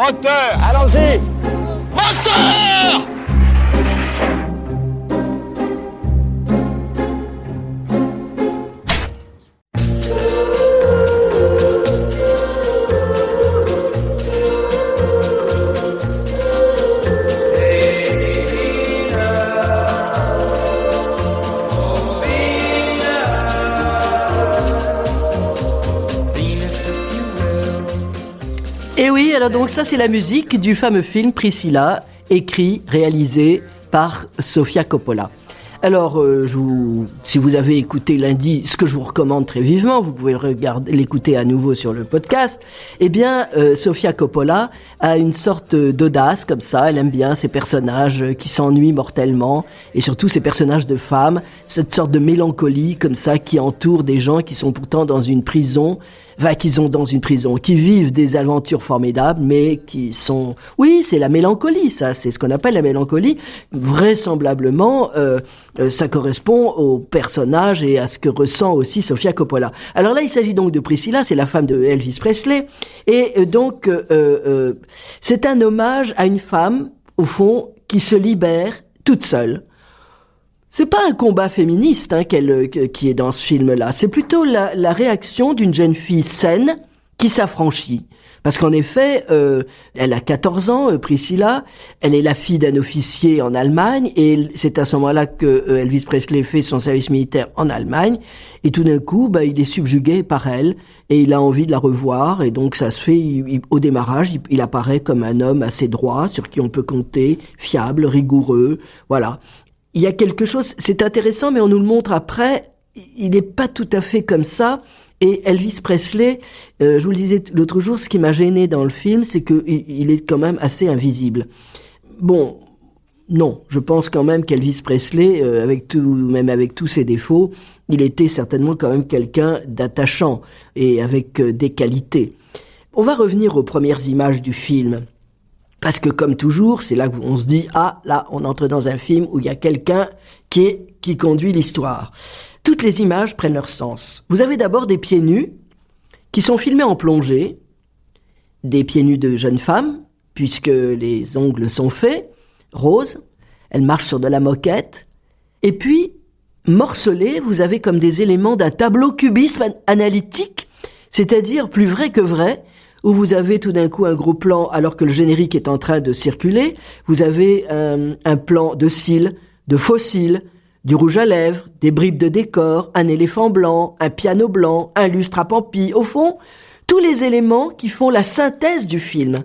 Moteur! Allons-y! Moteur! Et oui, alors donc ça c'est la musique du fameux film Priscilla, écrit, réalisé par Sofia Coppola. Alors, si vous avez écouté lundi, ce que je vous recommande très vivement, vous pouvez l'écouter à nouveau sur le podcast, eh bien, Sofia Coppola a une sorte d'audace comme ça, elle aime bien ces personnages qui s'ennuient mortellement, et surtout ces personnages de femmes, cette sorte de mélancolie comme ça qui entoure des gens qui sont pourtant dans une prison, qui vivent des aventures formidables, mais qui sont... Oui, c'est la mélancolie, ça, c'est ce qu'on appelle la mélancolie. Vraisemblablement, ça correspond au personnage et à ce que ressent aussi Sofia Coppola. Alors là, il s'agit donc de Priscilla, c'est la femme de Elvis Presley, et donc c'est un hommage à une femme, au fond, qui se libère toute seule. C'est pas un combat féministe qui est dans ce film-là, c'est plutôt la réaction d'une jeune fille saine qui s'affranchit. Parce qu'en effet, elle a 14 ans, Priscilla, elle est la fille d'un officier en Allemagne, et c'est à ce moment-là que Elvis Presley fait son service militaire en Allemagne, et tout d'un coup, il est subjugué par elle, et il a envie de la revoir, et donc ça se fait, au démarrage, il apparaît comme un homme assez droit, sur qui on peut compter, fiable, rigoureux, voilà. Il y a quelque chose, c'est intéressant, mais on nous le montre après, il n'est pas tout à fait comme ça. Et Elvis Presley, je vous le disais l'autre jour, ce qui m'a gêné dans le film, c'est qu'il est quand même assez invisible. Bon, non, je pense quand même qu'Elvis Presley, avec tous ses défauts, il était certainement quand même quelqu'un d'attachant et avec des qualités. On va revenir aux premières images du film. Parce que comme toujours, c'est là qu'on se dit, ah, là, on entre dans un film où il y a quelqu'un qui conduit l'histoire. Toutes les images prennent leur sens. Vous avez d'abord des pieds nus qui sont filmés en plongée, des pieds nus de jeunes femmes, puisque les ongles sont faits, roses, elles marchent sur de la moquette, et puis, morcelés, vous avez comme des éléments d'un tableau cubisme analytique, c'est-à-dire plus vrai que vrai, où vous avez tout d'un coup un gros plan alors que le générique est en train de circuler, vous avez un plan de cils, de faux cils, du rouge à lèvres, des bribes de décor, un éléphant blanc, un piano blanc, un lustre à pampi, au fond, tous les éléments qui font la synthèse du film.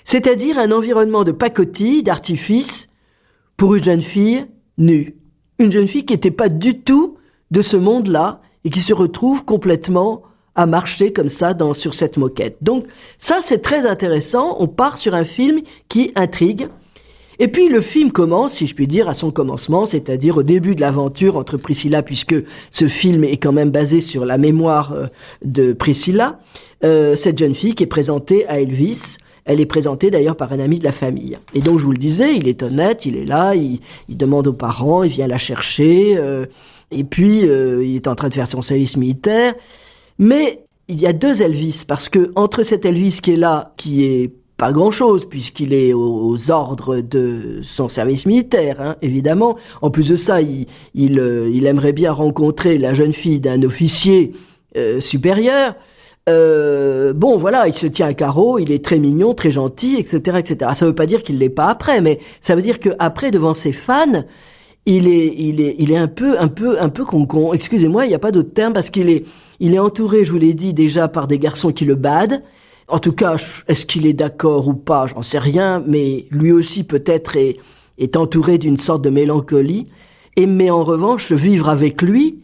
C'est-à-dire un environnement de pacotille, d'artifice, pour une jeune fille nue. Une jeune fille qui n'était pas du tout de ce monde-là et qui se retrouve complètement à marcher comme ça sur cette moquette. Donc ça, c'est très intéressant. On part sur un film qui intrigue. Et puis le film commence, si je puis dire, à son commencement, c'est-à-dire au début de l'aventure entre Priscilla, puisque ce film est quand même basé sur la mémoire de Priscilla, cette jeune fille qui est présentée à Elvis. Elle est présentée d'ailleurs par un ami de la famille. Et donc je vous le disais, il est honnête, il est là, il demande aux parents, il vient la chercher, et puis il est en train de faire son service militaire. Mais il y a deux Elvis, parce que entre cet Elvis qui est là, qui est pas grand-chose, puisqu'il est aux ordres de son service militaire, évidemment. En plus de ça, il aimerait bien rencontrer la jeune fille d'un officier supérieur. Bon, voilà, il se tient à carreau, il est très mignon, très gentil, etc., etc. Ça veut pas dire qu'il l'est pas après, mais ça veut dire que après, devant ses fans, il est un peu con. Excusez-moi, il n'y a pas d'autre terme, parce qu'il est entouré, je vous l'ai dit, déjà par des garçons qui le badent. En tout cas, est-ce qu'il est d'accord ou pas, j'en sais rien, mais lui aussi peut-être est entouré d'une sorte de mélancolie. Mais en revanche, vivre avec lui,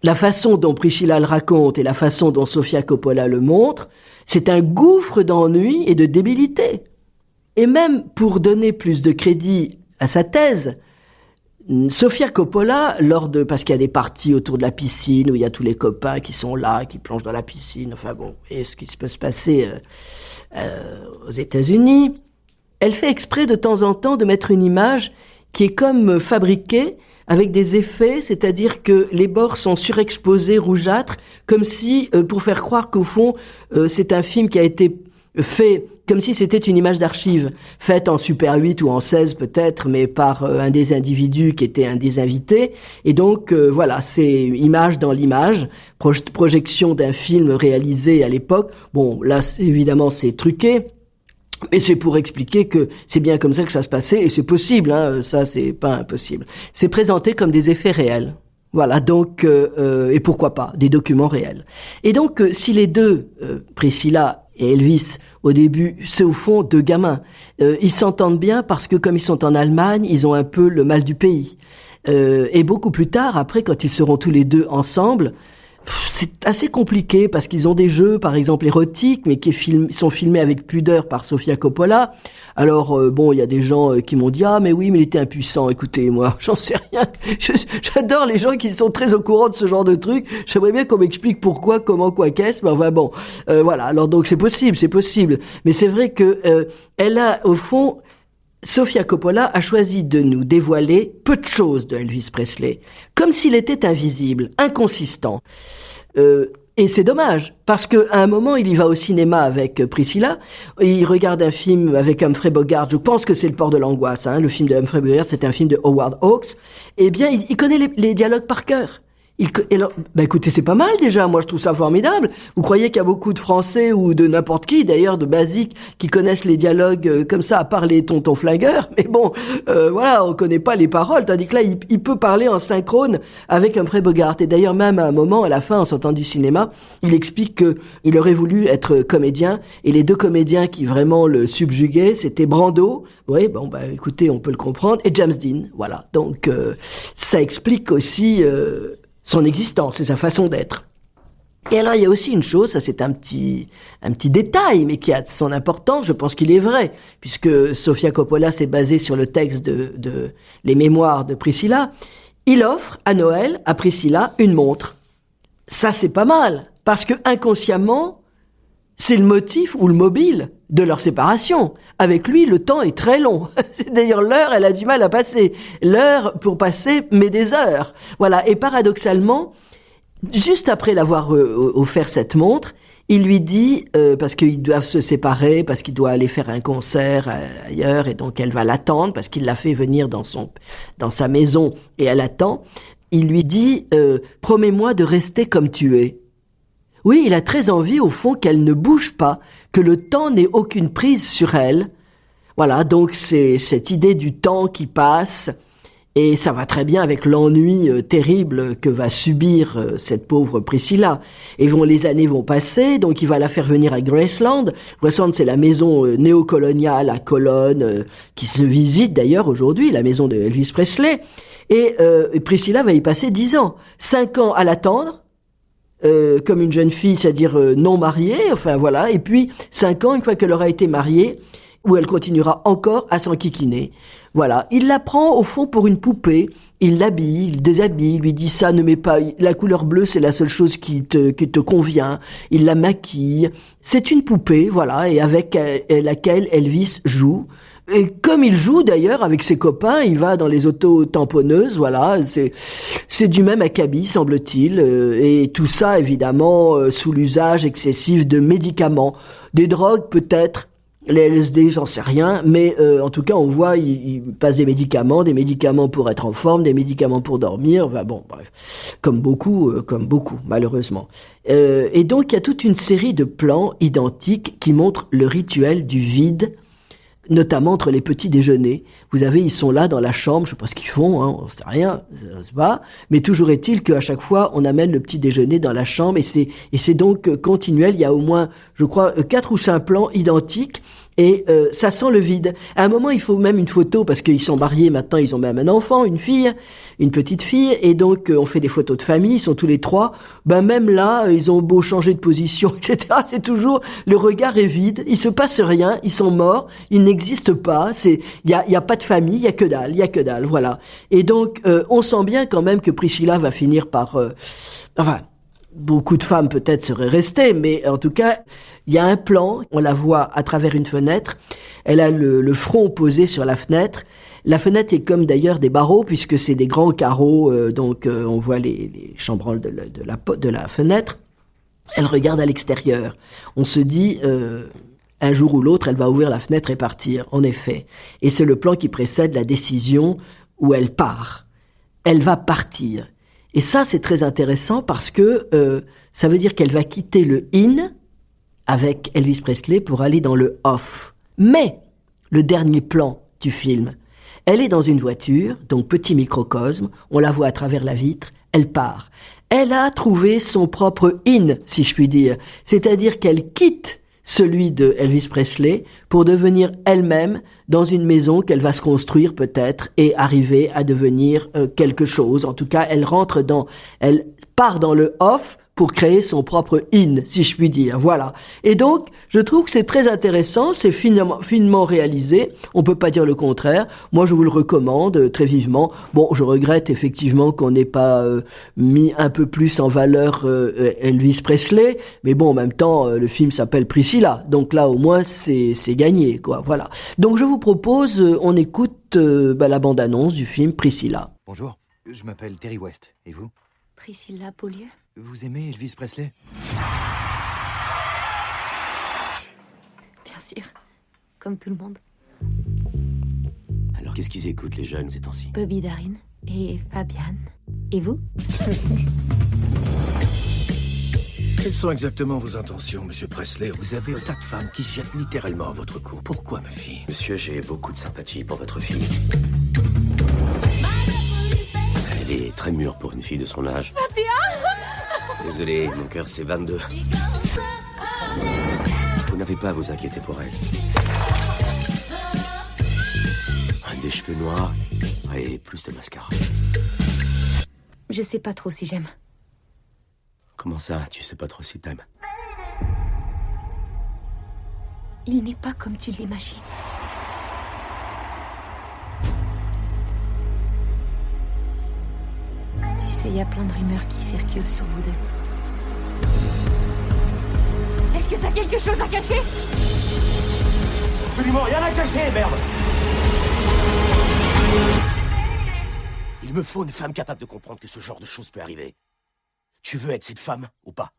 la façon dont Priscilla le raconte et la façon dont Sofia Coppola le montre, c'est un gouffre d'ennui et de débilité. Et même pour donner plus de crédit à sa thèse, Sofia Coppola, parce qu'il y a des parties autour de la piscine où il y a tous les copains qui sont là, qui plongent dans la piscine, enfin bon, et ce qui peut se passer aux États-Unis, elle fait exprès de temps en temps de mettre une image qui est comme fabriquée avec des effets, c'est-à-dire que les bords sont surexposés, rougeâtres, comme si, pour faire croire qu'au fond, c'est un film qui a été fait comme si c'était une image d'archive, faite en Super 8 ou en 16 peut-être, mais par un des individus qui était un des invités. Et donc, voilà, c'est image dans l'image, projection d'un film réalisé à l'époque. Bon, là, évidemment, c'est truqué. Et c'est pour expliquer que c'est bien comme ça que ça se passait, et c'est possible, hein, ça c'est pas impossible. C'est présenté comme des effets réels. Voilà, donc, et pourquoi pas, des documents réels. Et donc, si les deux, Priscilla et Elvis, au début, c'est au fond deux gamins, ils s'entendent bien parce que comme ils sont en Allemagne, ils ont un peu le mal du pays. Et beaucoup plus tard, après, quand ils seront tous les deux ensemble, c'est assez compliqué parce qu'ils ont des jeux, par exemple érotiques, mais qui sont filmés avec pudeur par Sofia Coppola. Alors bon, il y a des gens qui m'ont dit mais oui, mais il était impuissant. Écoutez, moi, j'en sais rien. J'adore les gens qui sont très au courant de ce genre de trucs. J'aimerais bien qu'on m'explique pourquoi, comment, quoi, qu'est-ce. Mais enfin bon, voilà. Alors donc c'est possible. Mais c'est vrai que elle a au fond. Sofia Coppola a choisi de nous dévoiler peu de choses de Elvis Presley, comme s'il était invisible, inconsistant. Et c'est dommage, parce qu'à un moment, il y va au cinéma avec Priscilla, et il regarde un film avec Humphrey Bogart, je pense que c'est Le Port de l'Angoisse, hein, le film de Humphrey Bogart, c'est un film de Howard Hawks, eh bien, il connaît les dialogues par cœur. Écoutez, c'est pas mal déjà, moi je trouve ça formidable. Vous croyez qu'il y a beaucoup de Français ou de n'importe qui, d'ailleurs, de basiques, qui connaissent les dialogues comme ça, à part les tontons flingueurs, mais bon, voilà, on connaît pas les paroles, tandis que là, il peut parler en synchrone avec Humphrey Bogart. Et d'ailleurs, même à un moment, à la fin, en sortant du cinéma, il explique que il aurait voulu être comédien, et les deux comédiens qui vraiment le subjuguaient, c'était Brando, oui, bon, écoutez, on peut le comprendre, et James Dean, voilà. Donc, ça explique aussi son existence et sa façon d'être. Et alors, il y a aussi une chose, ça c'est un petit détail, mais qui a son importance, je pense qu'il est vrai, puisque Sofia Coppola s'est basée sur le texte de les mémoires de Priscilla. Il offre à Noël, à Priscilla, une montre. Ça, c'est pas mal, parce que inconsciemment, c'est le motif ou le mobile de leur séparation. Avec lui, le temps est très long. D'ailleurs, l'heure, elle a du mal à passer. L'heure pour passer met des heures. Voilà. Et paradoxalement, juste après l'avoir offert cette montre, il lui dit, parce qu'ils doivent se séparer, parce qu'il doit aller faire un concert ailleurs, et donc elle va l'attendre, parce qu'il l'a fait venir dans sa maison, et elle attend. Il lui dit, promets-moi de rester comme tu es. Oui, il a très envie, au fond, qu'elle ne bouge pas, que le temps n'ait aucune prise sur elle. Voilà, donc c'est cette idée du temps qui passe, et ça va très bien avec l'ennui terrible que va subir cette pauvre Priscilla. Et les années vont passer, donc il va la faire venir à Graceland. Graceland, c'est la maison néocoloniale à Cologne, qui se visite d'ailleurs aujourd'hui, la maison de Elvis Presley. Et Priscilla va y passer 10 ans. 5 ans à l'attendre, comme une jeune fille, c'est-à-dire non mariée, enfin voilà, et puis 5 ans, une fois qu'elle aura été mariée, où elle continuera encore à s'enquiquiner. Voilà, il la prend au fond pour une poupée, il l'habille, il déshabille, il lui dit ça, ne mets pas, la couleur bleue c'est la seule chose qui te convient, il la maquille, c'est une poupée, voilà, et avec laquelle Elvis joue. Et comme il joue d'ailleurs avec ses copains, il va dans les auto-tamponneuses, voilà, c'est du même acabit semble-t-il, et tout ça évidemment sous l'usage excessif de médicaments, des drogues peut-être, les LSD j'en sais rien, mais en tout cas on voit il passe des médicaments pour être en forme, des médicaments pour dormir, enfin bon bref, comme beaucoup malheureusement. Et donc il y a toute une série de plans identiques qui montrent le rituel du vide, notamment entre les petits déjeuners. Vous savez, ils sont là dans la chambre, je sais pas ce qu'ils font, hein, on sait rien, je sais pas, mais toujours est-il qu'à chaque fois, on amène le petit déjeuner dans la chambre, et c'est donc continuel. Il y a au moins, je crois, 4 ou 5 plans identiques, et ça sent le vide. À un moment, il faut même une photo, parce qu'ils sont mariés maintenant, ils ont même un enfant, une fille, une petite fille, et donc on fait des photos de famille, ils sont tous les trois. Même là, ils ont beau changer de position, etc. C'est toujours, le regard est vide, il se passe rien, ils sont morts, ils n'existent pas, il y a pas de famille, il y a que dalle, voilà. Et donc, on sent bien quand même que Priscilla va finir par, beaucoup de femmes peut-être seraient restées, mais en tout cas, il y a un plan, on la voit à travers une fenêtre, elle a le front posé sur la fenêtre. La fenêtre est comme d'ailleurs des barreaux, puisque c'est des grands carreaux, donc on voit les chambranles de la fenêtre. Elle regarde à l'extérieur. On se dit, Un jour ou l'autre, elle va ouvrir la fenêtre et partir, en effet. Et c'est le plan qui précède la décision où elle part. Elle va partir. Et ça, c'est très intéressant parce que ça veut dire qu'elle va quitter le in avec Elvis Presley pour aller dans le off. Mais, le dernier plan du film, elle est dans une voiture, donc petit microcosme, on la voit à travers la vitre, elle part. Elle a trouvé son propre in, si je puis dire. C'est-à-dire qu'elle quitte celui de Elvis Presley pour devenir elle-même dans une maison qu'elle va se construire peut-être et arriver à devenir quelque chose. En tout cas, elle part dans le off pour créer son propre in, si je puis dire. Voilà. Et donc, je trouve que c'est très intéressant, c'est finement réalisé. On peut pas dire le contraire. Moi, je vous le recommande très vivement. Bon, je regrette effectivement qu'on n'ait pas mis un peu plus en valeur Elvis Presley, mais bon, en même temps, le film s'appelle Priscilla, donc là, au moins, c'est gagné, quoi. Voilà. Donc, je vous propose, on écoute la bande-annonce du film Priscilla. Bonjour, je m'appelle Terry West. Et vous? Priscilla Beaulieu. Vous aimez Elvis Presley? Bien sûr, comme tout le monde. Alors qu'est-ce qu'ils écoutent les jeunes ces temps-ci? Bobby Darin et Fabian. Et vous? Quelles sont exactement vos intentions, monsieur Presley? Vous avez un tas de femmes qui se jettent littéralement à votre cou. Pourquoi, ma fille? Monsieur, j'ai beaucoup de sympathie pour votre fille. Elle est très mûre pour une fille de son âge. 21! Désolé, mon cœur c'est 22. Vous n'avez pas à vous inquiéter pour elle. Des cheveux noirs et plus de mascara. Je sais pas trop si j'aime. Comment ça, tu sais pas trop si t'aimes? Il n'est pas comme tu l'imagines. Tu sais, il y a plein de rumeurs qui circulent sur vous deux. Est-ce que t'as quelque chose à cacher? Absolument rien à cacher, merde! Il me faut une femme capable de comprendre que ce genre de choses peut arriver. Tu veux être cette femme ou pas?